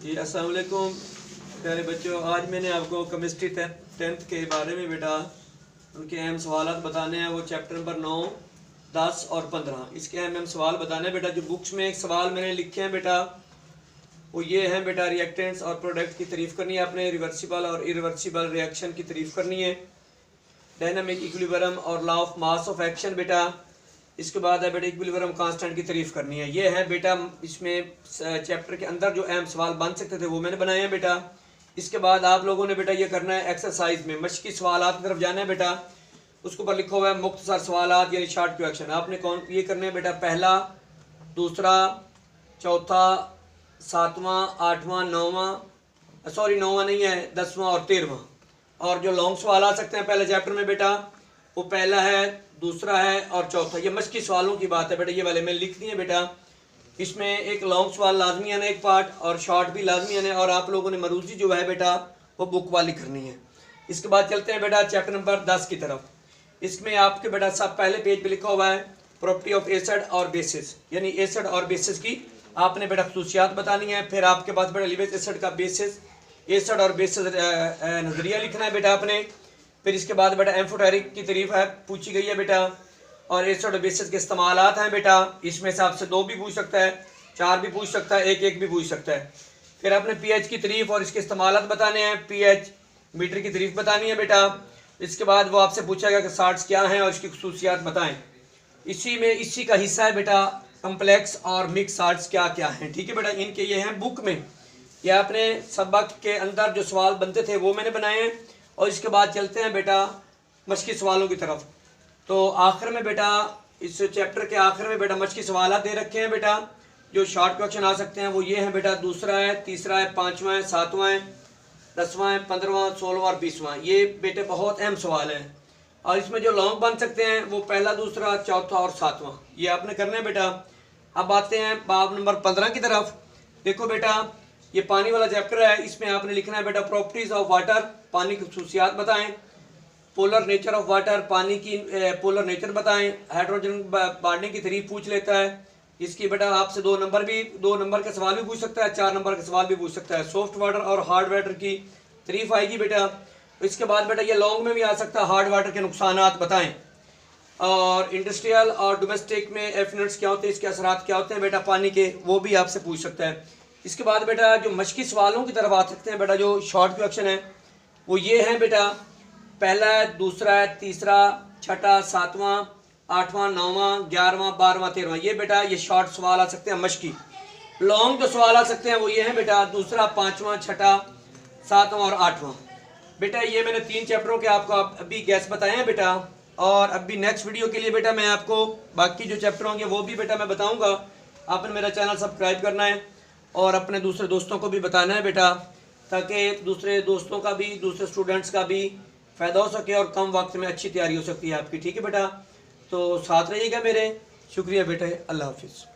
जी अस्सलाम वालेकुम प्यारे बच्चों। आज मैंने आपको केमिस्ट्री टेंथ के बारे में बेटा उनके अहम सवाल बताने हैं। वो चैप्टर नंबर 9, 10 और 15 इसके अहम सवाल बताने हैं बेटा। जो बुक्स में एक सवाल मैंने लिखे हैं बेटा वो ये हैं बेटा, रिएक्टेंट्स और प्रोडक्ट की तारीफ़ करनी है आपने, रिवर्सिबल और इरिवर्सिबल रिएक्शन की तारीफ़ करनी है, डायनामिक इक्विलिब्रियम और law of mass of action बेटा। इसके बाद है बेटा इक्विलिब्रियम कांस्टेंट की तारीफ़ करनी है। ये है बेटा इसमें चैप्टर के अंदर जो अहम सवाल बन सकते थे वो मैंने बनाए हैं बेटा। इसके बाद आप लोगों ने बेटा ये करना है एक्सरसाइज में मशक़ी सवालात की तरफ जाना है बेटा। उसके ऊपर लिखा हुआ है मुख्तसर सवालात यानी शॉर्ट क्वेश्चन। आपने कौन ये करने हैं बेटा, पहला, दूसरा, चौथा, सातवां, आठवां, नौवां, नौवां नहीं है, 10वां और 13वां। और जो लॉन्ग सवाल आ सकते हैं पहले चैप्टर में बेटा वो पहला है, दूसरा है और चौथा। ये मशक़ी सवालों की बात है बेटा, ये वाले मैं लिख दिए बेटा। इसमें एक लॉन्ग सवाल लाजमी आना एक पार्ट और शॉर्ट भी लाजमी आना, और आप लोगों ने मरूजी जो है बेटा वो बुक वाली करनी है। इसके बाद चलते हैं बेटा चैप्टर नंबर 10 की तरफ। इसमें आपके बेटा सब पहले पेज पे लिखा हुआ है प्रॉपर्टी ऑफ एसिड और बेसिस, यानी एसिड और बेसिस की आपने बेटा खसूसियात बतानी है। फिर आपके पास बेटा लिविज एसिड का बेसिस, एसिड और बेसिस नज़रिया लिखना है बेटा आपने। फिर इसके बाद बेटा एम्फोटेरिक की तारीफ है पूछी गई है बेटा, और एसिड और बेसिस के इस्तेमालात हैं बेटा। इसमें से आपसे 2 भी पूछ सकता है, 4 भी पूछ सकता है, एक भी पूछ सकता है। फिर आपने पीएच की तारीफ और इसके इस्तेमालात बताने हैं, पीएच मीटर की तारीफ बतानी है बेटा। इसके बाद वो आपसे पूछेगा कि साल्ट्स क्या हैं और इसकी खसूसियात बताएं। इसी का हिस्सा है बेटा कम्प्लेक्स और मिक्स साल्ट्स क्या क्या हैं, ठीक है बेटा। इनके ये हैं बुक में, या अपने सबक के अंदर जो सवाल बनते थे वो मैंने बनाए हैं। और इसके बाद चलते हैं बेटा मशक़ी सवालों की तरफ। तो आखिर में बेटा इस चैप्टर के आखिर में बेटा मशक़ी सवाल दे रखे हैं बेटा। जो शॉर्ट क्वेश्चन आ सकते हैं वो ये हैं बेटा, दूसरा है, तीसरा है, 5वां है, 7वां है, 10वां है, 15वां, 16वां और 20वां। ये बेटे बहुत अहम सवाल हैं। और इसमें जो लॉन्ग बन सकते हैं वो पहला, दूसरा, चौथा और 7वां, ये आपने करना है बेटा। अब आते हैं बाब नंबर 15 की तरफ। देखो बेटा ये पानी वाला चैप्टर है, इसमें आपने लिखना है बेटा प्रॉपर्टीज़ ऑफ वाटर, पानी की खसूसियात बताएं। पोलर नेचर ऑफ वाटर, पानी की पोलर नेचर बताएं। हाइड्रोजन बॉन्डिंग की तारीफ पूछ लेता है। इसकी बेटा आपसे 2 नंबर के सवाल भी पूछ सकता है, 4 नंबर के सवाल भी पूछ सकता है। सॉफ्ट वाटर और हार्ड वाटर की तारीफ आएगी बेटा। इसके बाद बेटा ये लॉन्ग में भी आ सकता है, हार्ड वाटर के नुकसानात बताएं। और इंडस्ट्रियल और डोमेस्टिक में एफिनेट्स क्या होते हैं, इसके असरात क्या होते हैं बेटा पानी के, वो भी आपसे पूछ सकता है। इसके बाद बेटा जो मशक़ी सवालों की तरफ आ सकते हैं बेटा, जो शॉर्ट क्वेश्चन है वो ये हैं बेटा, पहला है, दूसरा है, तीसरा, छठा, 7वां, 8वां, 9वां, 11वां, 12वां, 13वां। ये बेटा ये शॉर्ट सवाल आ सकते हैं मशक़ी। लॉन्ग जो सवाल आ सकते हैं वो ये हैं बेटा, दूसरा, 5वां, छठा, 7वां और 8वां। बेटा ये मैंने 3 चैप्टरों के आपको अभी गैस बताए हैं बेटा। और अभी नेक्स्ट वीडियो के लिए बेटा मैं आपको बाकी जो चैप्टर होंगे वो भी बेटा मैं बताऊंगा। आपने मेरा चैनल सब्सक्राइब करना है और अपने दूसरे दोस्तों को भी बताना है बेटा, ताकि दूसरे दोस्तों का भी, दूसरे स्टूडेंट्स का भी फ़ायदा हो सके और कम वक्त में अच्छी तैयारी हो सकती है आपकी, ठीक है बेटा। तो साथ रहिएगा मेरे। शुक्रिया बेटे, अल्लाह हाफिज़।